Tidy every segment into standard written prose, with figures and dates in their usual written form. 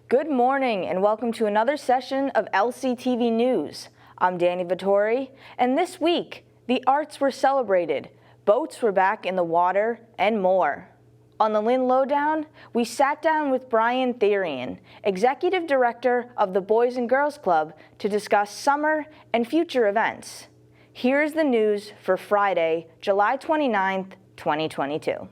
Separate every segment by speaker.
Speaker 1: Good morning and welcome to another session of LCTV News. I'm Danny Vittori, and this week, the arts were celebrated, boats were back in the water, and more. On the Lynn Lowdown, we sat down with Brian Therian, Executive Director of the Boys and Girls Club, to discuss summer and future events. Here's the news for Friday, July 29th, 2022.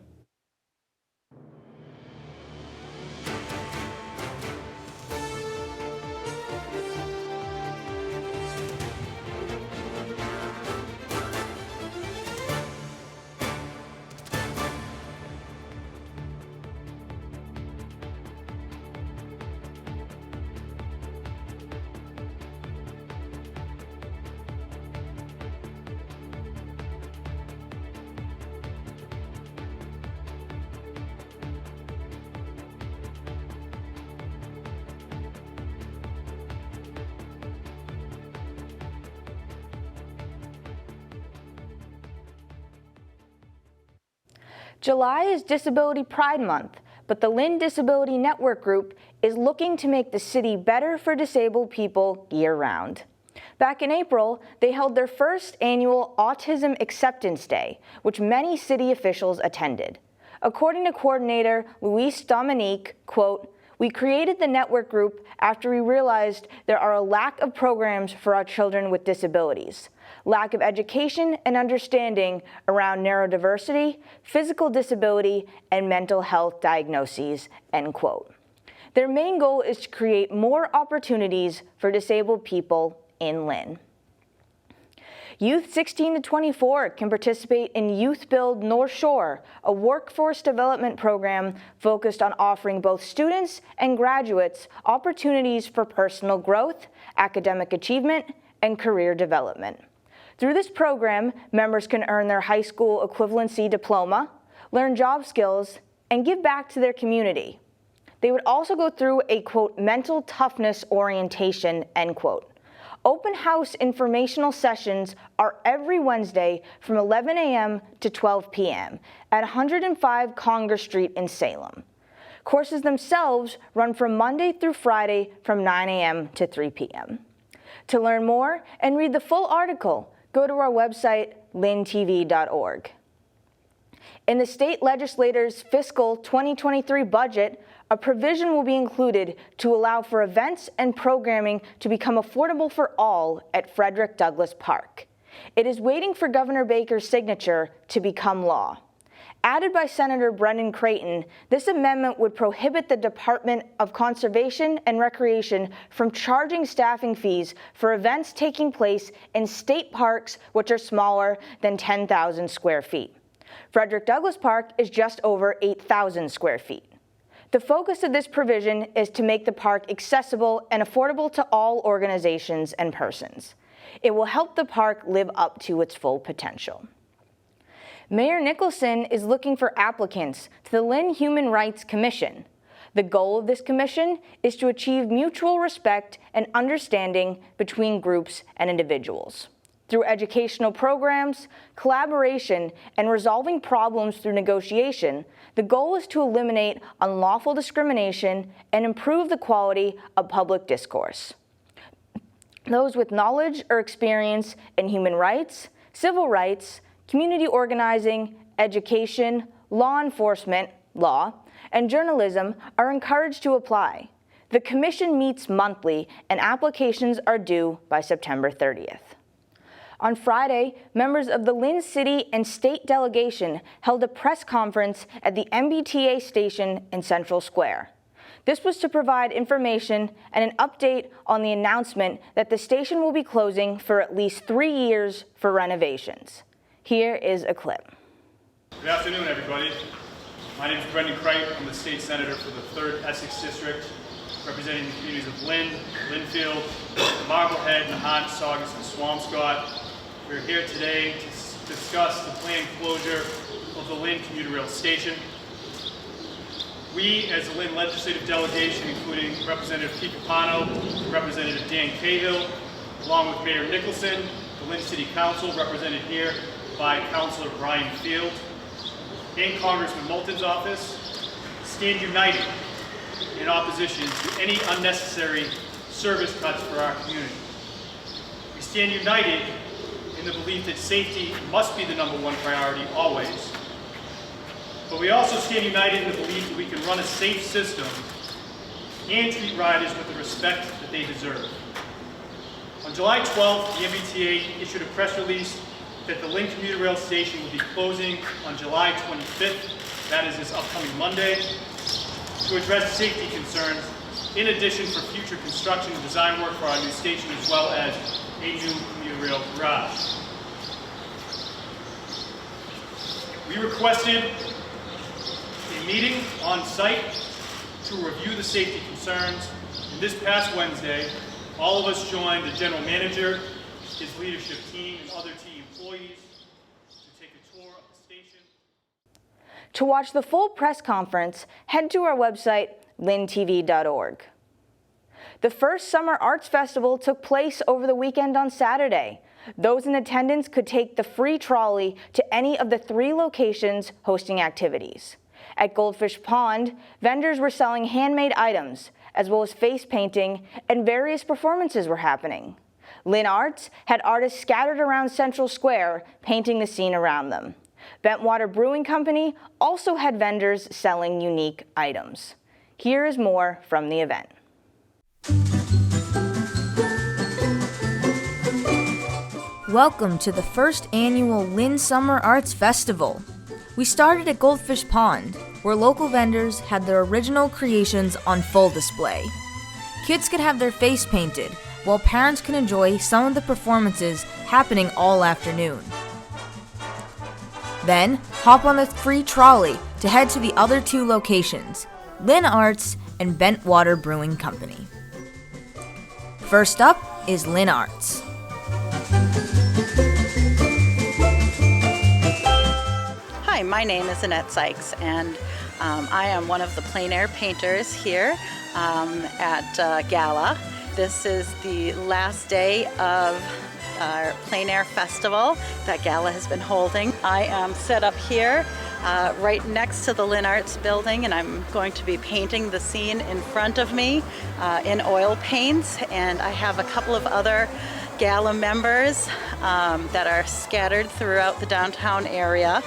Speaker 1: July is Disability Pride Month, but the Lynn Disability Network Group is looking to make the city better for disabled people year-round. Back in April, they held their first annual Autism Acceptance Day, which many city officials attended. According to coordinator Luis Dominique, quote, "We created the network group after we realized there are a lack of programs for our children with disabilities, lack of education and understanding around neurodiversity, physical disability, and mental health diagnoses," end quote. Their main goal is to create more opportunities for disabled people in Lynn. Youth 16 to 24 can participate in Youth Build North Shore, a workforce development program focused on offering both students and graduates opportunities for personal growth, academic achievement, and career development. Through this program, members can earn their high school equivalency diploma, learn job skills, and give back to their community. They would also go through a, quote, mental toughness orientation, end quote. Open house informational sessions are every Wednesday from 11 a.m. to 12 p.m. at 105 Congress Street in Salem. Courses themselves run from Monday through Friday from 9 a.m. to 3 p.m. To learn more and read the full article, go to our website, lyntv.org. In the state legislature's fiscal 2023 budget, a provision will be included to allow for events and programming to become affordable for all at Frederick Douglass Park. It is waiting for Governor Baker's signature to become law. Added by Senator Brendan Creighton, this amendment would prohibit the Department of Conservation and Recreation from charging staffing fees for events taking place in state parks which are smaller than 10,000 square feet. Frederick Douglass Park is just over 8,000 square feet. The focus of this provision is to make the park accessible and affordable to all organizations and persons. It will help the park live up to its full potential. Mayor Nicholson is looking for applicants to the Lynn Human Rights Commission. The goal of this commission is to achieve mutual respect and understanding between groups and individuals. Through educational programs, collaboration, and resolving problems through negotiation, the goal is to eliminate unlawful discrimination and improve the quality of public discourse. Those with knowledge or experience in human rights, civil rights, community organizing, education, law enforcement, law, and journalism are encouraged to apply. The commission meets monthly and applications are due by September 30th. On Friday, members of the Lynn City and State Delegation held a press conference at the MBTA station in Central Square. This was to provide information and an update on the announcement that the station will be closing for at least 3 years for renovations. Here is a clip.
Speaker 2: Good afternoon, everybody. My name is Brendan Creighton. I'm the state senator for the 3rd Essex District, representing the communities of Lynn, Lynnfield, Marblehead, Nahant, Saugus, and Swampscott. We're here today to discuss the planned closure of the Lynn commuter rail station. We, as the Lynn legislative delegation, including Representative Pete Capano, Representative Dan Cahill, along with Mayor Nicholson, the Lynn City Council, represented here by Councilor Brian Field, and Congressman Moulton's office, stand united in opposition to any unnecessary service cuts for our community. We stand united in the belief that safety must be the #1 priority always. But we also stand united in the belief that we can run a safe system and treat riders with the respect that they deserve. On July 12th, the MBTA issued a press release that the Lynn Commuter Rail Station will be closing on July 25th, that is this upcoming Monday, to address safety concerns, in addition for future construction and design work for our new station, as well as a new commuter rail garage. We requested a meeting on site to review the safety concerns, and this past Wednesday, all of us joined the general manager, his leadership team, and other team employees to take a tour of the station.
Speaker 1: To watch the full press conference, head to our website, lyntv.org. The first Summer Arts Festival took place over the weekend on Saturday. Those in attendance could take the free trolley to any of the 3 locations hosting activities. At Goldfish Pond, vendors were selling handmade items, as well as face painting, and various performances were happening. Lynn Arts had artists scattered around Central Square, painting the scene around them. Bentwater Brewing Company also had vendors selling unique items. Here is more from the event. Welcome to the first annual Lynn Summer Arts Festival. We started at Goldfish Pond, where local vendors had their original creations on full display. Kids could have their face painted, while parents can enjoy some of the performances happening all afternoon. Then, hop on the free trolley to head to the other 2 locations, Lynn Arts and Bentwater Brewing Company. First up is Lynn Arts.
Speaker 3: Hi, my name is Annette Sykes, and I am one of the plein air painters here at Gala. This is the last day of our plein air festival that Gala has been holding. I am set up here right next to the Lynn Arts building, and I'm going to be painting the scene in front of me in oil paints, and I have a couple of other Gala members that are scattered throughout the downtown area.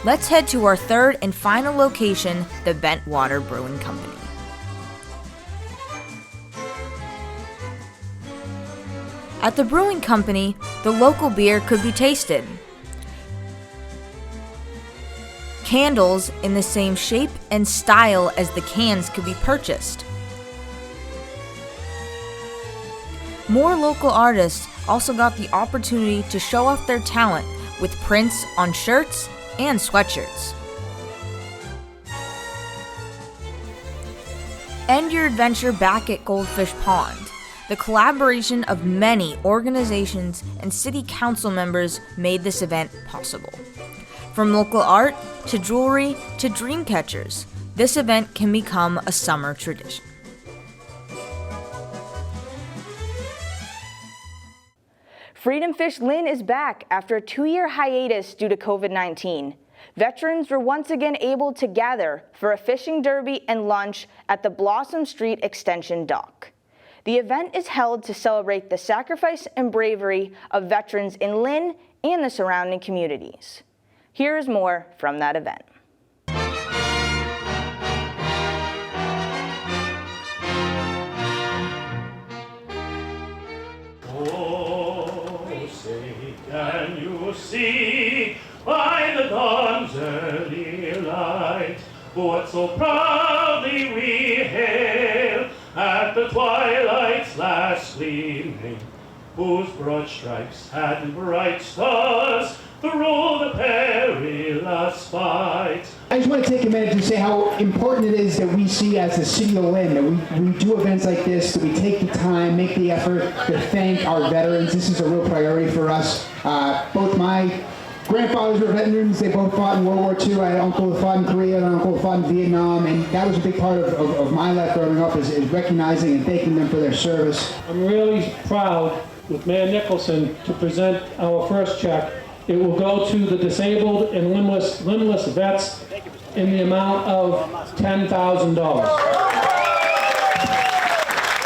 Speaker 1: Let's head to our third and final location, the Bentwater Brewing Company. At the Brewing Company, the local beer could be tasted. Candles in the same shape and style as the cans could be purchased. More local artists also got the opportunity to show off their talent with prints on shirts and sweatshirts. End your adventure back at Goldfish Pond. The collaboration of many organizations and city council members made this event possible. From local art to jewelry to dream catchers, this event can become a summer tradition. Freedom Fish Lynn is back after a 2-year hiatus due to COVID-19. Veterans were once again able to gather for a fishing derby and lunch at the Blossom Street Extension dock. The event is held to celebrate the sacrifice and bravery of veterans in Lynn and the surrounding communities. Here is more from that event.
Speaker 4: Can you see by the dawn's early light what so proudly we hailed at the twilight's last gleaming, whose broad stripes and bright stars through the perilous fight?
Speaker 5: I just want to take a minute to say how important it is that we see as the city of Lynn, that we do events like this, that we take the time, make the effort to thank our veterans. This is a real priority for us. Both my grandfathers were veterans. They both fought in World War II. I had an uncle who fought in Korea and an uncle who fought in Vietnam, and that was a big part of my life growing up, is recognizing and thanking them for their service.
Speaker 6: I'm really proud with Mayor Nicholson to present our first check. It will go to the disabled and limbless vets in the amount of $10,000.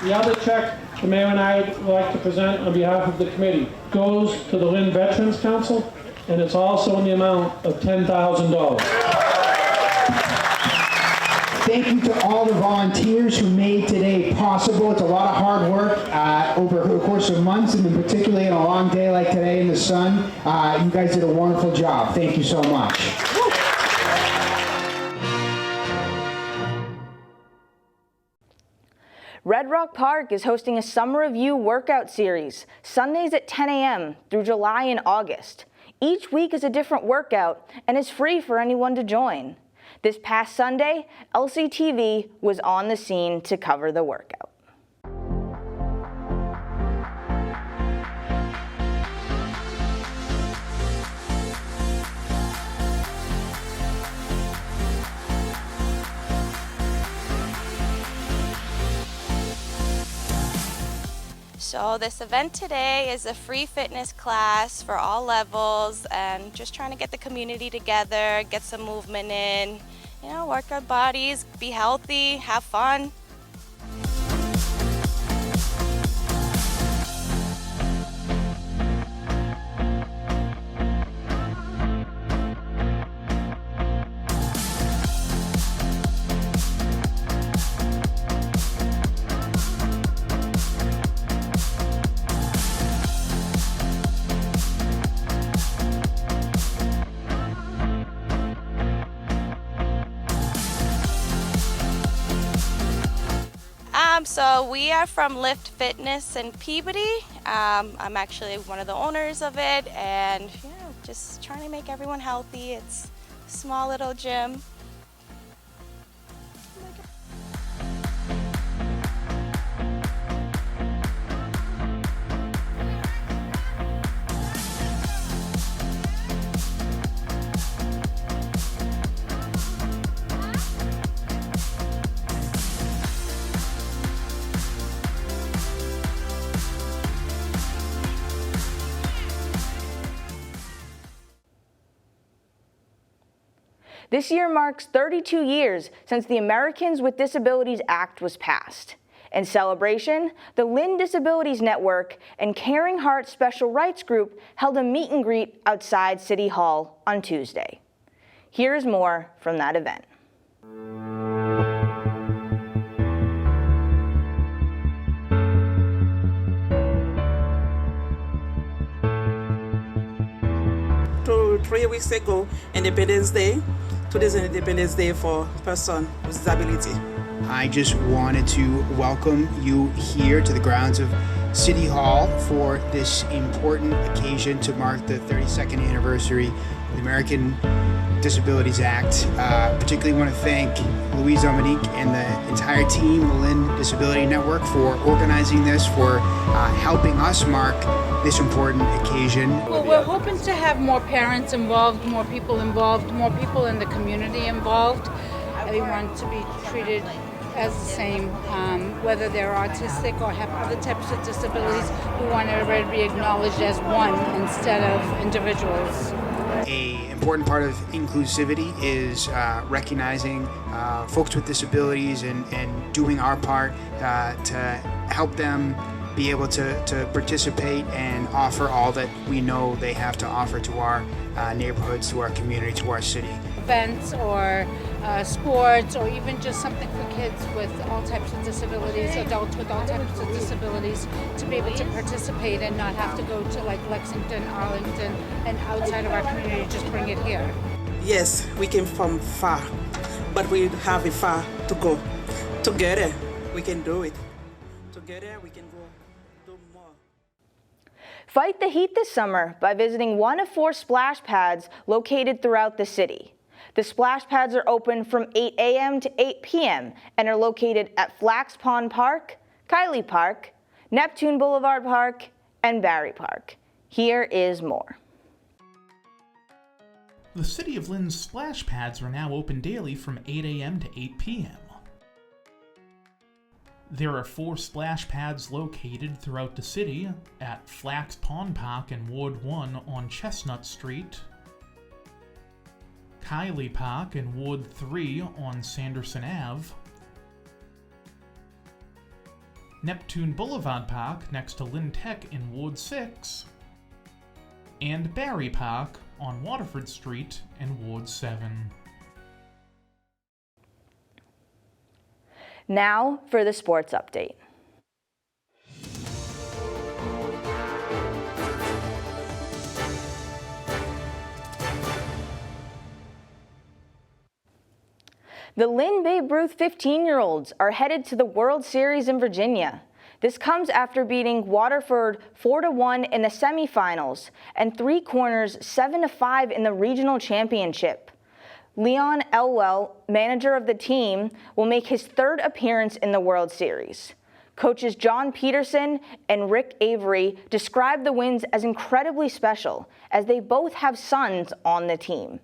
Speaker 6: The other check the mayor and I would like to present on behalf of the committee goes to the Lynn Veterans Council, and it's also in the amount of $10,000.
Speaker 5: Thank you to all the volunteers who made today possible. It's a lot of hard work over the course of months, and then particularly on a long day like today in the sun. You guys did a wonderful job. Thank you so much.
Speaker 1: Red Rock Park is hosting a Summer of You workout series, Sundays at 10 a.m. through July and August. Each week is a different workout and is free for anyone to join. This past Sunday, LCTV was on the scene to cover the workout.
Speaker 7: So this event today is a free fitness class for all levels and just trying to get the community together, get some movement in, you know, work our bodies, be healthy, have fun. So we are from Lift Fitness in Peabody. I'm actually one of the owners of it, and just trying to make everyone healthy. It's a small little gym.
Speaker 1: This year marks 32 years since the Americans with Disabilities Act was passed. In celebration, the Lynn Disabilities Network and Caring Heart Special Rights Group held a meet and greet outside City Hall on Tuesday. Here's more from that event.
Speaker 8: Three weeks ago, Independence Day. Today's Independence Day for person with disability.
Speaker 5: I just wanted to welcome you here to the grounds of City Hall for this important occasion to mark the 32nd anniversary of the American Disabilities Act. Particularly want to thank Louise Dominique and the entire team, the Lynn Disability Network, for organizing this, for helping us mark this important occasion.
Speaker 9: Well, we're hoping to have more parents involved, more people in the community involved. Everyone to be treated as the same, whether they're autistic or have other types of disabilities. We want everybody to be acknowledged as one instead of individuals.
Speaker 5: An important part of inclusivity is recognizing folks with disabilities and doing our part to help them be able to participate and offer all that we know they have to offer to our neighborhoods, to our community, to our city.
Speaker 9: Events or sports, or even just something for kids with all types of disabilities, adults with all types of disabilities, to be able to participate and not have to go to like Lexington, Arlington, and outside of our community, just bring it here.
Speaker 8: Yes, we came from far, but we have a far to go. Together, we can do it. Together, we can go do more.
Speaker 1: Fight the heat this summer by visiting one of 4 splash pads located throughout the city. The splash pads are open from 8 a.m. to 8 p.m. and are located at Flax Pond Park, Kiley Park, Neptune Boulevard Park, and Barry Park. Here is more.
Speaker 10: The City of Lynn's splash pads are now open daily from 8 a.m. to 8 p.m. There are 4 splash pads located throughout the city at Flax Pond Park in Ward 1 on Chestnut Street, Kiley Park in Ward 3 on Sanderson Ave, Neptune Boulevard Park next to Lynn Tech in Ward 6, and Barry Park on Waterford Street in Ward 7.
Speaker 1: Now for the sports update. The Lynn Babe Ruth 15-year-olds are headed to the World Series in Virginia. This comes after beating Waterford 4-1 in the semifinals and Three Corners 7-5 in the regional championship. Leon Elwell, manager of the team, will make his third appearance in the World Series. Coaches John Peterson and Rick Avery described the wins as incredibly special, as they both have sons on the team.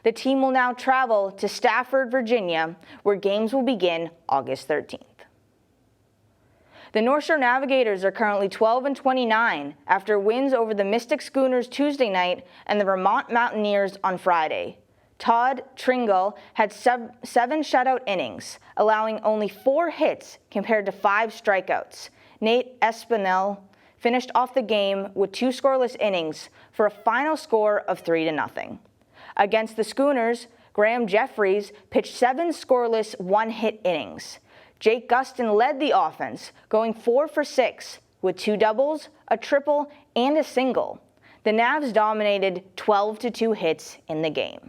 Speaker 1: The team will now travel to Stafford, Virginia, where games will begin August 13th. The North Shore Navigators are currently 12-29 after wins over the Mystic Schooners Tuesday night and the Vermont Mountaineers on Friday. Todd Tringle had 7 shutout innings, allowing only 4 hits compared to 5 strikeouts. Nate Espinel finished off the game with 2 scoreless innings for a final score of 3-0. Against the Schooners, Graham Jeffries pitched 7 scoreless 1-hit innings. Jake Gustin led the offense, going 4 for 6 with 2 doubles, a triple, and a single. The Navs dominated 12-2 hits in the game.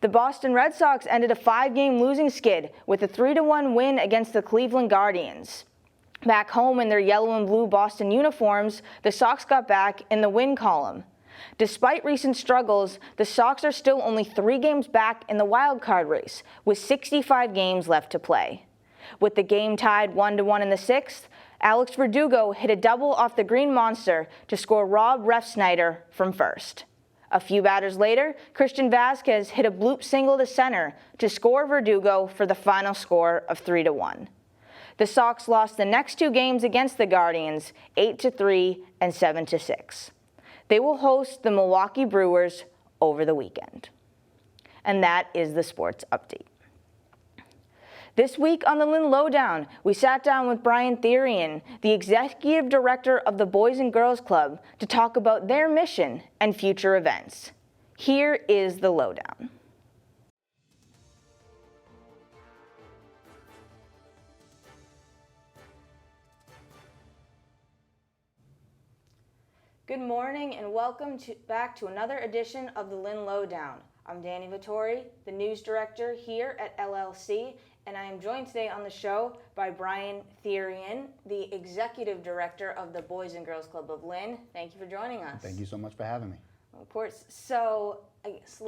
Speaker 1: The Boston Red Sox ended a 5-game losing skid with a 3-1 win against the Cleveland Guardians. Back home in their yellow and blue Boston uniforms, the Sox got back in the win column. Despite recent struggles, the Sox are still only 3 games back in the wild card race, with 65 games left to play. With the game tied 1-1 in the 6th, Alex Verdugo hit a double off the Green Monster to score Rob Refsnyder from first. A few batters later, Christian Vasquez hit a bloop single to center to score Verdugo for the final score of 3-1. The Sox lost the next 2 games against the Guardians, 8-3 and 7-6. They will host the Milwaukee Brewers over the weekend. And that is the sports update. This week on the Lynn Lowdown, we sat down with Brian Therian, the executive director of the Boys and Girls Club, to talk about their mission and future events. Here is the Lowdown. Good morning and welcome back to another edition of the Lynn Lowdown. I'm Danny Vittori, the news director here at LLC, and I am joined today on the show by Brian Therian, the executive director of the Boys and Girls Club of Lynn. Thank you for joining us.
Speaker 11: Thank you so much for having me.
Speaker 1: Of course. So, I guess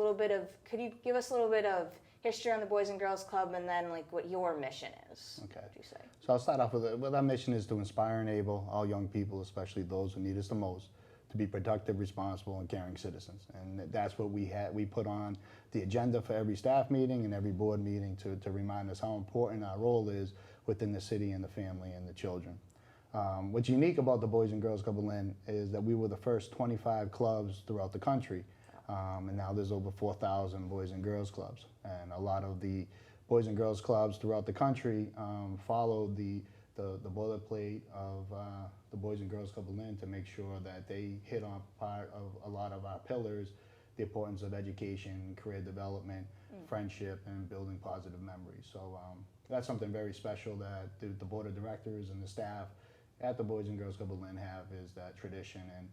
Speaker 1: could you give us a little bit of history on the Boys and Girls Club and then like what your mission is?
Speaker 11: Okay.
Speaker 1: Would you say?
Speaker 11: So I'll start off with our mission is to inspire and enable all young people, especially those who need us the most, to be productive, responsible, and caring citizens. And that's what we put on the agenda for every staff meeting and every board meeting to remind us how important our role is within the city and the family and the children. What's unique about the Boys and Girls Club of Lynn is that we were the first 25 clubs throughout the country. And now there's over 4,000 Boys and Girls Clubs. And a lot of the Boys and Girls Clubs throughout the country follow the boilerplate of the Boys and Girls Club of Lynn to make sure that they hit on part of a lot of our pillars, the importance of education, career development, friendship, and building positive memories. So that's something very special that the board of directors and the staff at the Boys and Girls Club of Lynn have, is that tradition. And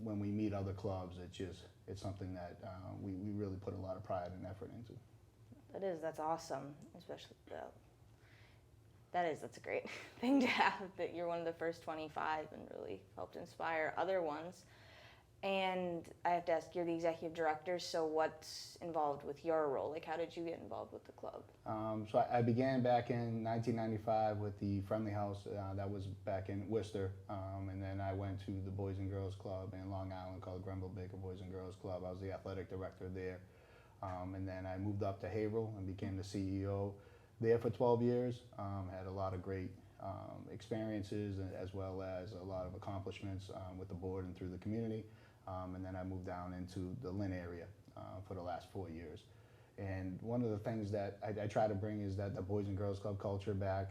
Speaker 11: when we meet other clubs, it's something that we really put a lot of pride and effort into.
Speaker 1: That's awesome, especially that's a great thing to have, that you're one of the first 25 and really helped inspire other ones. And I have to ask, you're the executive director, so what's involved with your role? Like, how did you get involved with the club?
Speaker 11: So I began back in 1995 with the Friendly House, that was back in Worcester, and then I went to the Boys and Girls Club in Long Island called Grenville Baker Boys and Girls Club. I was the athletic director there, and then I moved up to Haverhill and became the CEO there for 12 years. Had a lot of great experiences as well as a lot of accomplishments with the board and through the community. and then I moved down into the Lynn area for the last 4 years. And one of the things that I try to bring is that the Boys and Girls Club culture back,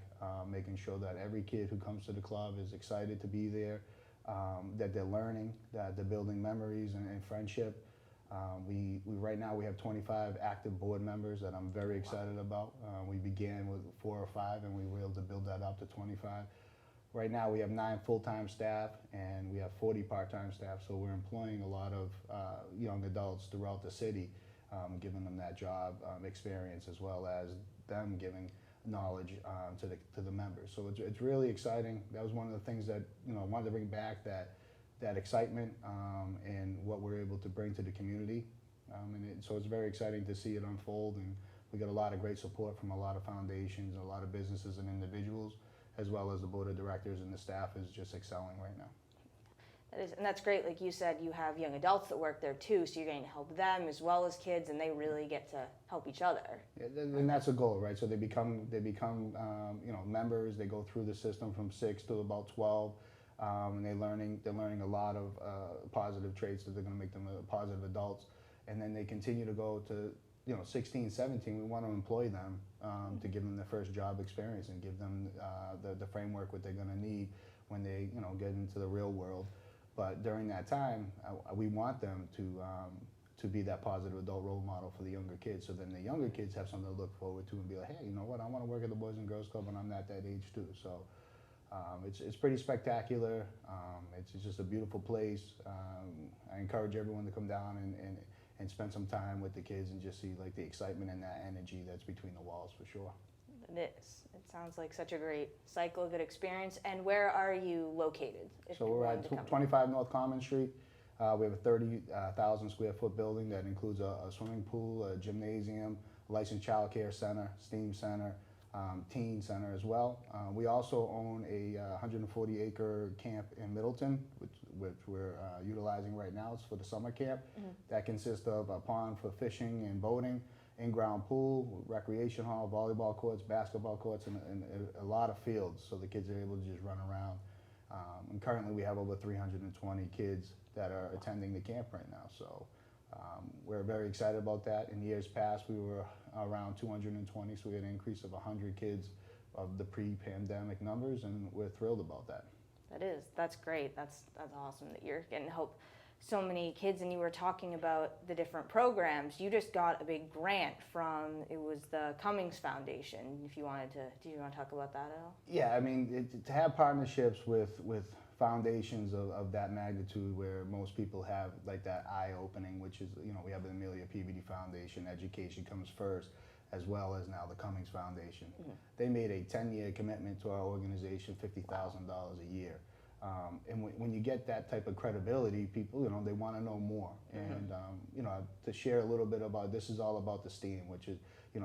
Speaker 11: making sure that every kid who comes to the club is excited to be there, that they're learning, that they're building memories and friendship. Right now we have 25 active board members that I'm very excited about. We began with 4 or 5 and we were able to build that up to 25. Right now we have 9 full-time staff and we have 40 part-time staff, so we're employing a lot of young adults throughout the city, giving them that job experience as well as them giving knowledge to the members. So it's really exciting. That was one of the things that I wanted to bring back, that excitement and what we're able to bring to the community. So it's very exciting to see it unfold, and we got a lot of great support from a lot of foundations and a lot of businesses and individuals, as well as the board of directors, and the staff is just excelling right now.
Speaker 1: And that's great. Like you said, you have young adults that work there too, so you're getting to help them as well as kids, and they really get to help each other.
Speaker 11: Yeah, and that's the goal, right? So they become members. They go through the system from 6 to about 12, and they're learning a lot of positive traits that they're going to make them positive adults, and then they continue to go to 16, 17. We want to employ them to give them their first job experience and give them the framework what they're going to need when they get into the real world. But during that time, we want them to be that positive adult role model for the younger kids. So then the younger kids have something to look forward to and be like, hey, you know what? I want to work at the Boys and Girls Club when I'm at that age too. So it's pretty spectacular. It's just a beautiful place. I encourage everyone to come down and spend some time with the kids and just see like the excitement and that energy that's between the walls for sure.
Speaker 1: It is. It sounds like such a great cycle, good experience. And where are you located?
Speaker 11: So we're at 25 North Common Street. We have a 30,000 square foot building that includes a swimming pool, a gymnasium, a licensed child care center, STEAM center, teen center as well. We also own a 140 acre camp in Middleton, which we're utilizing right now. It's for the summer camp. Mm-hmm. That consists of a pond for fishing and boating, in-ground pool, recreation hall, volleyball courts, basketball courts, and a lot of fields, so the kids are able to just run around. And currently we have over 320 kids that are attending the camp right now. So we're very excited about that. In years past, we were around 220, so we had an increase of 100 kids of the pre-pandemic numbers, and we're thrilled about that.
Speaker 1: That's great. That's awesome that you're getting to help so many kids. And you were talking about the different programs. You just got a big grant from, it was the Cummings Foundation. If you wanted to, do you want to talk about that at all?
Speaker 11: Yeah, I mean, to have partnerships with foundations of that magnitude, where most people have like that eye-opening, which is, we have the Amelia Peabody Foundation, education comes first, as well as now the Cummings Foundation. Mm-hmm. They made a 10-year commitment to our organization, $50,000 a year. And when you get that type of credibility, people, they want to know more. Mm-hmm. And, to share a little bit about, this is all about the STEAM, which is,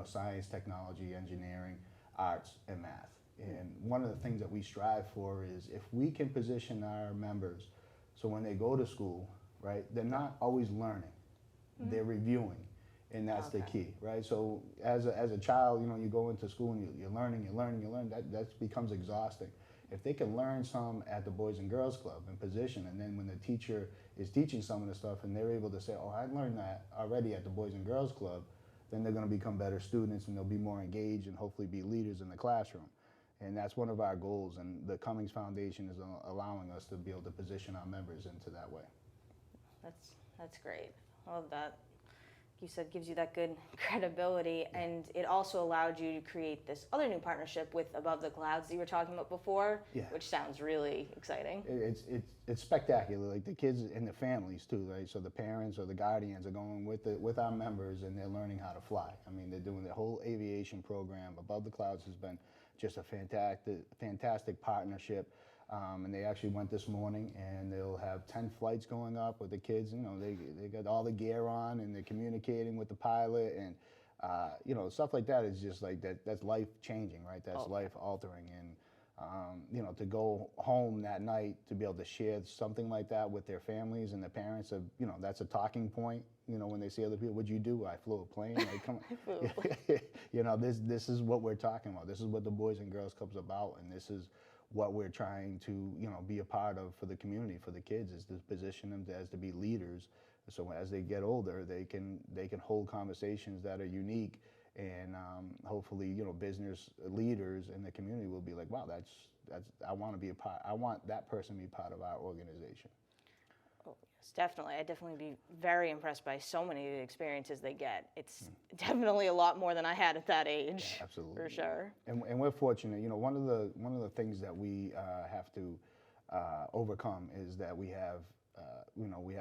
Speaker 11: science, technology, engineering, arts, and math. And one of the things that we strive for is if we can position our members so when they go to school, right, they're not always learning, mm-hmm. they're reviewing. And that's the key, right? So as a child, you go into school and you're learning, that becomes exhausting. If they can learn some at the Boys and Girls Club and position, and then when the teacher is teaching some of the stuff and they're able to say, oh, I learned that already at the Boys and Girls Club, then they're going to become better students and they'll be more engaged and hopefully be leaders in the classroom. And that's one of our goals, and the Cummings Foundation is allowing us to be able to position our members into that way.
Speaker 1: That's great. I love that. You said gives you that good credibility, and it also allowed you to create this other new partnership with Above the Clouds that you were talking about before, yeah. Which sounds really exciting.
Speaker 11: It's spectacular. Like the kids and the families too, right? So the parents or the guardians are going with our members, and they're learning how to fly. I mean, they're doing the whole aviation program. Above the Clouds has been just a fantastic partnership. And they actually went this morning, and they'll have 10 flights going up with the kids. They got all the gear on, and they're communicating with the pilot, and stuff like that is just like that's life changing, right? That's life altering, and to go home that night to be able to share something like that with their families and their parents, that's a talking point. When they see other people, what'd you do? I flew a plane. Like, come on. This is what we're talking about. This is what the Boys and Girls Club's about, and this is what we're trying to, be a part of for the community, for the kids, is to position them as to be leaders. So as they get older, they can hold conversations that are unique, and hopefully, business leaders in the community will be like, wow, I want to be a part. I want that person to be part of our organization.
Speaker 1: Oh, yes, definitely. I'd definitely be very impressed by so many of the experiences they get. It's definitely a lot more than I had at that age.
Speaker 11: Yeah, absolutely.
Speaker 1: For sure.
Speaker 11: And we're fortunate. One of the things that we have to overcome is that we have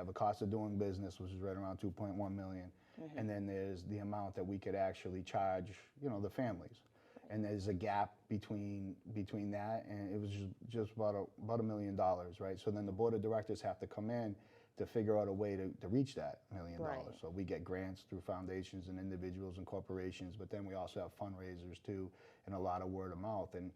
Speaker 11: a cost of doing business, which is right around 2.1 million, and then there's the amount that we could actually charge, the families. And there's a gap between that, and it was just about $1 million, right? So then the board of directors have to come in to figure out a way to reach that $1 million.
Speaker 1: Right.
Speaker 11: So we get grants through foundations and individuals and corporations, but then we also have fundraisers too, and a lot of word of mouth. And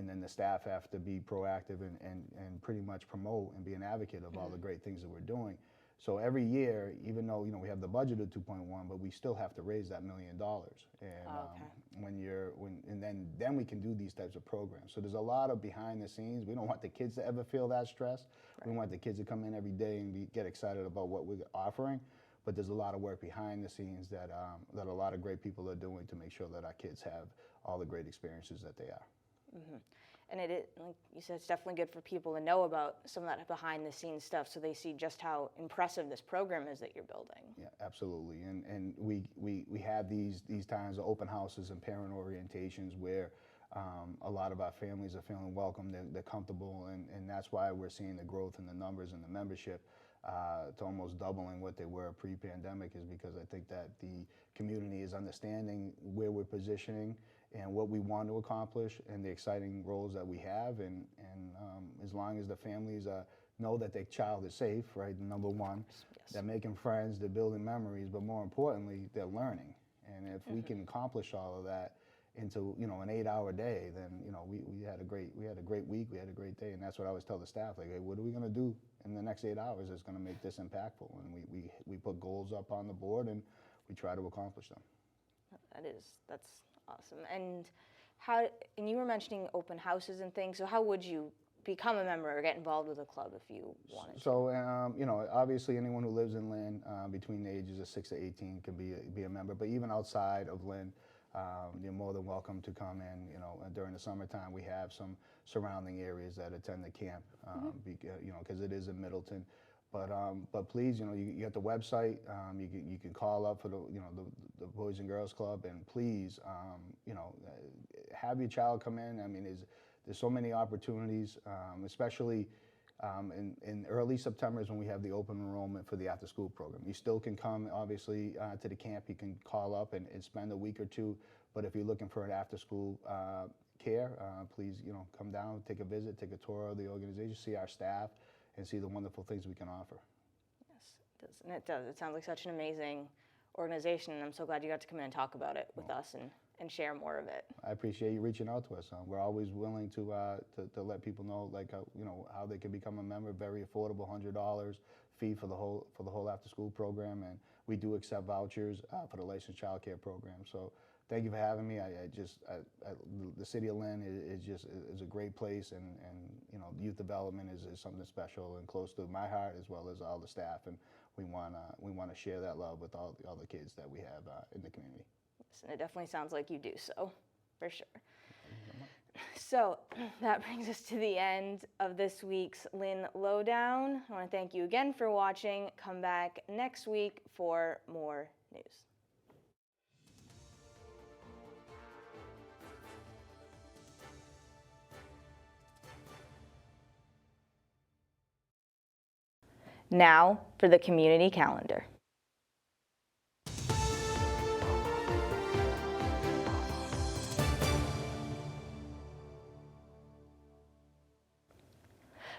Speaker 11: then the staff have to be proactive and pretty much promote and be an advocate of all the great things that we're doing. So every year, even though we have the budget of 2.1, but we still have to raise that $1 million. And then we can do these types of programs. So there's a lot of behind the scenes. We don't want the kids to ever feel that stress. Right. We want the kids to come in every day and get excited about what we're offering. But there's a lot of work behind the scenes that a lot of great people are doing to make sure that our kids have all the great experiences that they are.
Speaker 1: Mm-hmm. And it is, like you said, it's definitely good for people to know about some of that behind the scenes stuff, so they see just how impressive this program is that you're building.
Speaker 11: Yeah, absolutely. And we have these times of open houses and parent orientations where a lot of our families are feeling welcome, they're comfortable, and that's why we're seeing the growth in the numbers and the membership to almost doubling what they were pre-pandemic, is because I think that the community is understanding where we're positioning and what we want to accomplish and the exciting roles that we have, and as long as the families know that their child is safe, right, number one, yes. They're making friends, they're building memories, but more importantly, they're learning. And if we can accomplish all of that into an 8-hour day, then we had a great week, we had a great day, and that's what I always tell the staff, like, hey, what are we going to do in the next 8 hours that's going to make this impactful? And we put goals up on the board and we try to accomplish them.
Speaker 1: That's awesome. And you were mentioning open houses and things, so how would you become a member or get involved with a club if you wanted to? So,
Speaker 11: obviously anyone who lives in Lynn between the ages of 6 to 18 can be a member, but even outside of Lynn, you're more than welcome to come in. During the summertime, we have some surrounding areas that attend the camp, because it is in Middleton. But please, you got the website. You can call up for the Boys and Girls Club, and please, have your child come in. I mean, there's so many opportunities, especially in early September is when we have the open enrollment for the after-school program. You still can come, obviously, to the camp. You can call up and spend a week or two. But if you're looking for an after-school care, please, come down, take a visit, take a tour of the organization, see our staff, and see the wonderful things we can offer.
Speaker 1: Yes, it does. And it does. It sounds like such an amazing organization, and I'm so glad you got to come in and talk about it with us and share more of it.
Speaker 11: I appreciate you reaching out to us. We're always willing to let people know, like, how they can become a member. Very affordable, $100 fee for the whole after-school program, and we do accept vouchers for the licensed child care program. So thank you for having me. The city of Lynn is a great place, and youth development is something special and close to my heart, as well as all the staff, and we want to share that love with all the kids that we have in the community.
Speaker 1: Yes, and it definitely sounds like you do so, for sure. So that brings us to the end of this week's Lynn Lowdown. I want to thank you again for watching. Come back next week for more news. Now for the community calendar.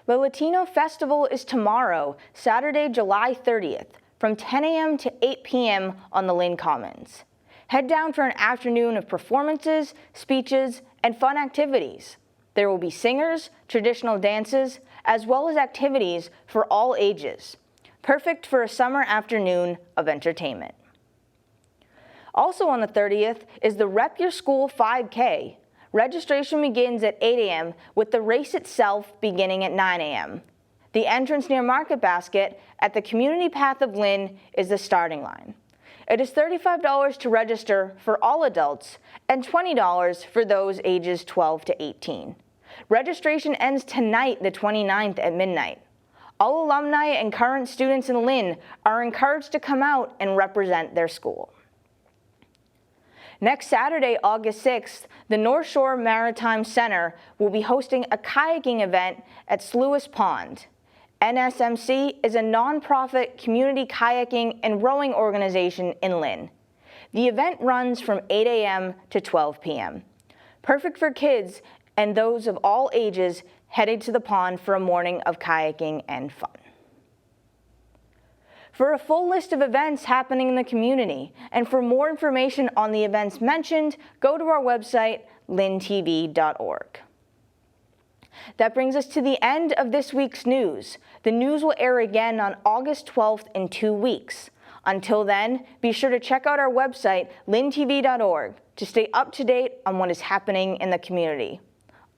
Speaker 1: The Latino Festival is tomorrow, Saturday, July 30th, from 10 a.m. to 8 p.m. on the Lynn Commons. Head down for an afternoon of performances, speeches, and fun activities. There will be singers, traditional dances, as well as activities for all ages. Perfect for a summer afternoon of entertainment. Also on the 30th is the Rep Your School 5K. Registration begins at 8 a.m. with the race itself beginning at 9 a.m. The entrance near Market Basket at the Community Path of Lynn is the starting line. It is $35 to register for all adults and $20 for those ages 12 to 18. Registration ends tonight, the 29th at midnight. All alumni and current students in Lynn are encouraged to come out and represent their school. Next Saturday, August 6th, the North Shore Maritime Center will be hosting a kayaking event at Sluis Pond. NSMC is a nonprofit community kayaking and rowing organization in Lynn. The event runs from 8 a.m. to 12 p.m. Perfect for kids and those of all ages headed to the pond for a morning of kayaking and fun. For a full list of events happening in the community, and for more information on the events mentioned, go to our website, lyntv.org. That brings us to the end of this week's news. The news will air again on August 12th in 2 weeks. Until then, be sure to check out our website, lyntv.org, to stay up to date on what is happening in the community.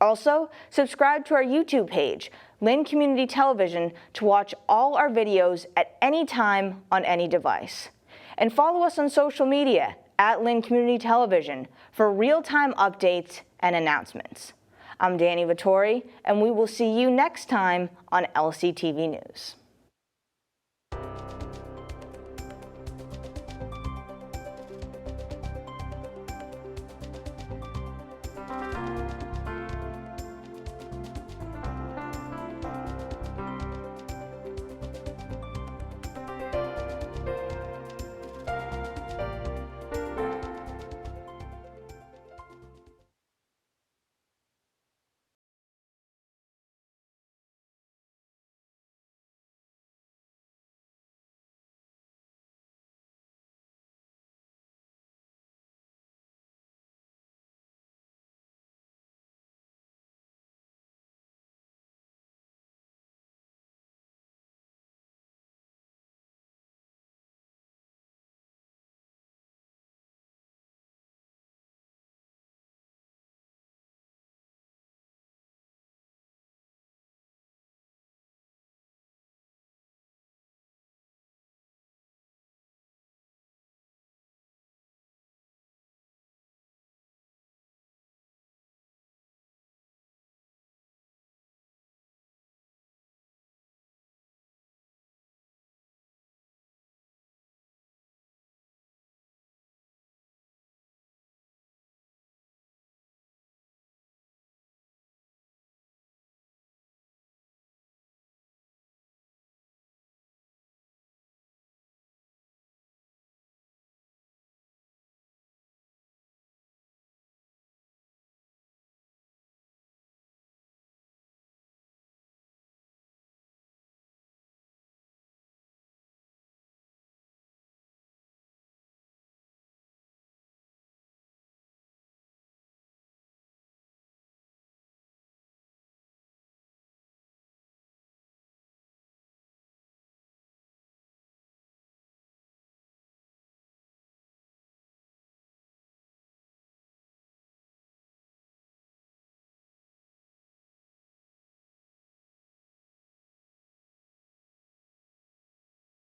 Speaker 1: Also, subscribe to our YouTube page, Lynn Community Television, to watch all our videos at any time on any device. And follow us on social media at Lynn Community Television for real-time updates and announcements. I'm Danny Vittori, and we will see you next time on LCTV News.